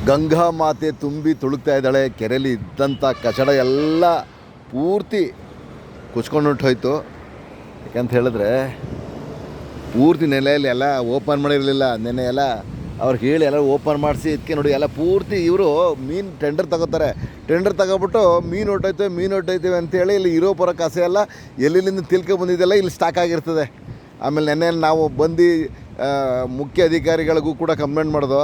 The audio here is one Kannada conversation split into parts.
ಗಂಗಾ ಮಾತೆ ತುಂಬಿ ತುಳುಕ್ತಾ ಇದ್ದಾಳೆ. ಕೆರೆಯಲ್ಲಿ ಇದ್ದಂಥ ಕಚಡ ಎಲ್ಲ ಪೂರ್ತಿ ಕುಚ್ಕೊಂಡು ಹೊಂಟೋಯ್ತು. ಯಾಕಂತ ಹೇಳಿದ್ರೆ ಪೂರ್ತಿ ನೆಲೆಯಲ್ಲಿ ಎಲ್ಲ ಓಪನ್ ಮಾಡಿರಲಿಲ್ಲ. ನೆನೆ ಎಲ್ಲ ಅವ್ರು ಹೇಳಿ ಎಲ್ಲ ಓಪನ್ ಮಾಡಿಸಿ ಇದಕ್ಕೆ ನೋಡಿ ಎಲ್ಲ ಪೂರ್ತಿ ಇವರು ಮೀನು ಟೆಂಡರ್ ತಗೋತಾರೆ. ಟೆಂಡರ್ ತಗೊಬಿಟ್ಟು ಮೀನು ಹೊಟ್ಟೋಯ್ತೇವೆ ಅಂತೇಳಿ ಇಲ್ಲಿ ಇರೋ ಪರ ಕಸೆ ಎಲ್ಲ ಎಲ್ಲಿಂದ ತಿಳ್ಕೊ ಬಂದಿದ್ದೆಲ್ಲ ಇಲ್ಲಿ ಸ್ಟಾಕ್ ಆಗಿರ್ತದೆ. ಆಮೇಲೆ ನೆನ್ನೆ ನಾವು ಬಂದು ಮುಖ್ಯ ಅಧಿಕಾರಿಗಳಿಗೂ ಕೂಡ ಕಂಪ್ಲೇಂಟ್ ಮಾಡೋದು.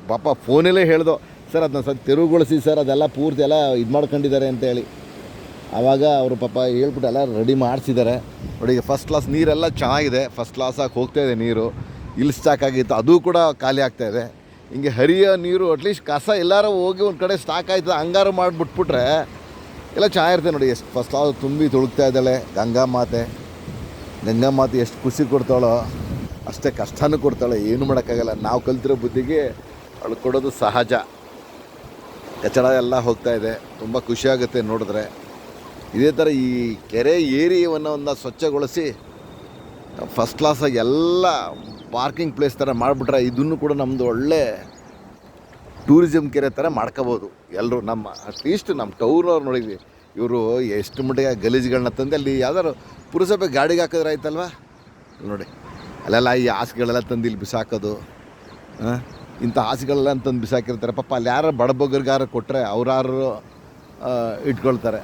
ಪಾಪ ಫೋನಲ್ಲೇ ಹೇಳ್ದೋ, ಸರ್ ಅದನ್ನ ಸ್ವಲ್ಪ ತೆರವುಗೊಳಿಸಿ ಸರ್, ಅದೆಲ್ಲ ಪೂರ್ತಿ ಎಲ್ಲ ಇದು ಮಾಡ್ಕೊಂಡಿದ್ದಾರೆ ಅಂತೇಳಿ. ಆವಾಗ ಅವರು ಪಾಪ ಹೇಳ್ಬಿಟ್ಟು ಎಲ್ಲ ರೆಡಿ ಮಾಡಿಸಿದ್ದಾರೆ. ನೋಡಿ ಈಗ ಫಸ್ಟ್ ಕ್ಲಾಸ್ ನೀರೆಲ್ಲ ಚೆನ್ನಾಗಿದೆ, ಫಸ್ಟ್ ಕ್ಲಾಸಾಗಿ ಹೋಗ್ತಾಯಿದೆ ನೀರು. ಇಲ್ಲಿ ಸ್ಟಾಕ್ ಆಗಿತ್ತು ಅದು ಕೂಡ ಖಾಲಿ ಆಗ್ತಾಯಿದೆ. ಹಿಂಗೆ ಹರಿಯೋ ನೀರು ಅಟ್ಲೀಸ್ಟ್ ಕಸ ಎಲ್ಲರೂ ಹೋಗಿ ಒಂದು ಕಡೆ ಸ್ಟಾಕ್ ಆಯ್ತದೆ ಹಂಗಾರು ಮಾಡಿಬಿಟ್ಬಿಟ್ರೆ ಎಲ್ಲ ಚೆನ್ನಾಗಿರ್ತದೆ. ನೋಡಿ ಎಷ್ಟು ಫಸ್ಟ್ ಕ್ಲಾಸ್ ತುಂಬಿ ತುಳುಕ್ತಾ ಇದ್ದಾಳೆ ಗಂಗಾ ಮಾತೆ ಎಷ್ಟು ಖುಷಿ ಕೊಡ್ತಾಳೋ ಅಷ್ಟೇ ಕಷ್ಟನೂ ಕೊಡ್ತಾಳೆ. ಏನು ಮಾಡೋಕ್ಕಾಗಲ್ಲ. ನಾವು ಕಲ್ತಿರೋ ಬುದ್ಧಿಗೆ ಅವಳು ಕೊಡೋದು ಸಹಜ. ಕಚಡ ಎಲ್ಲ ಹೋಗ್ತಾಯಿದೆ, ತುಂಬ ಖುಷಿಯಾಗುತ್ತೆ ನೋಡಿದ್ರೆ. ಇದೇ ಥರ ಈ ಕೆರೆ ಏರಿಯಾವನ್ನು ಸ್ವಚ್ಛಗೊಳಿಸಿ ಫಸ್ಟ್ ಕ್ಲಾಸಾಗಿ ಎಲ್ಲ ಪಾರ್ಕಿಂಗ್ ಪ್ಲೇಸ್ ಥರ ಮಾಡಿಬಿಟ್ರೆ ಇದನ್ನು ಕೂಡ ನಮ್ಮದು ಒಳ್ಳೆ ಟೂರಿಸಮ್ ಕೆರೆ ಥರ ಮಾಡ್ಕೋಬೋದು ಎಲ್ಲರೂ. ನಮ್ಮ ಅಟ್ಲೀಸ್ಟ್ ನಮ್ಮ ಟೌನವ್ರು ನೋಡಿದ್ವಿ, ಇವರು ಎಷ್ಟು ಮಟ್ಟಿಗೆ ಗಲೀಜುಗಳನ್ನ ತಂದು ಅಲ್ಲಿ ಯಾವ್ದಾದ್ರು ಪುರಸಭೆ ಗಾಡಿಗೆ ಹಾಕಿದ್ರೆ ಆಯ್ತಲ್ವ. ನೋಡಿ ಅಲ್ಲೆಲ್ಲ ಈ ಹಾಸಿಗೆಗಳೆಲ್ಲ ತಂದು ಇಲ್ಲಿ ಬಿಸಾಕೋದು, ಇಂಥ ಹಾಸಿಗೆಗಳೆಲ್ಲ ತಂದು ಬಿಸಾಕಿರ್ತಾರೆ. ಪಾಪ ಅಲ್ಲಿ ಯಾರು ಬಡಬಗ್ಗರಿಗಾರು ಕೊಟ್ಟರೆ ಅವ್ರಾರು ಇಟ್ಕೊಳ್ತಾರೆ.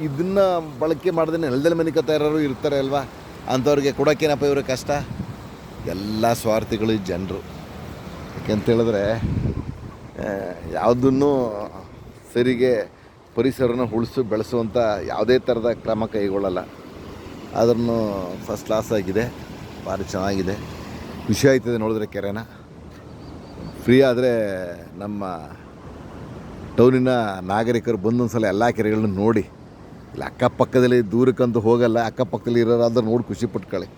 ಇದನ್ನು ಬಳಕೆ ಮಾಡಿದ್ರೆ ನೆಲದಲ್ಲಿ ಮನಿಕತ್ತಾ ಇರೋರು ಇರ್ತಾರೆ ಅಲ್ವಾ, ಅಂಥವ್ರಿಗೆ ಕೊಡೋಕ್ಕೇನಪ್ಪ ಇವ್ರ ಕಷ್ಟ. ಎಲ್ಲ ಸ್ವಾರ್ಥಿಗಳು ಈ ಜನರು. ಯಾಕೆಂತೇಳಿದ್ರೆ ಯಾವುದನ್ನು ಸರಿಗೆ ಪರಿಸರನ ಬೆಳೆಸುವಂಥ ಯಾವುದೇ ಥರದ ಕ್ರಮ ಕೈಗೊಳ್ಳಲ್ಲ. ಅದನ್ನು ಫಸ್ಟ್ ಕ್ಲಾಸ್ ಆಗಿದೆ, ಭಾರಿ ಚೆನ್ನಾಗಿದೆ. ಖುಷಿ ಆಯ್ತದೆ ನೋಡಿದ್ರೆ ಕೆರೆನ. ಫ್ರೀ ಆದರೆ ನಮ್ಮ ಟೌನಿನ ನಾಗರಿಕರು ಬಂದೊಂದು ಸಲ ಎಲ್ಲ ಕೆರೆಗಳನ್ನ ನೋಡಿ. ಇಲ್ಲಿ ಅಕ್ಕಪಕ್ಕದಲ್ಲಿ ದೂರಕ್ಕಂತೂ ಹೋಗಲ್ಲ, ಅಕ್ಕಪಕ್ಕದಲ್ಲಿ ಇರೋರಾದ್ರೆ ನೋಡಿ ಖುಷಿ ಪಟ್ಕೊಳ್ಳಿ.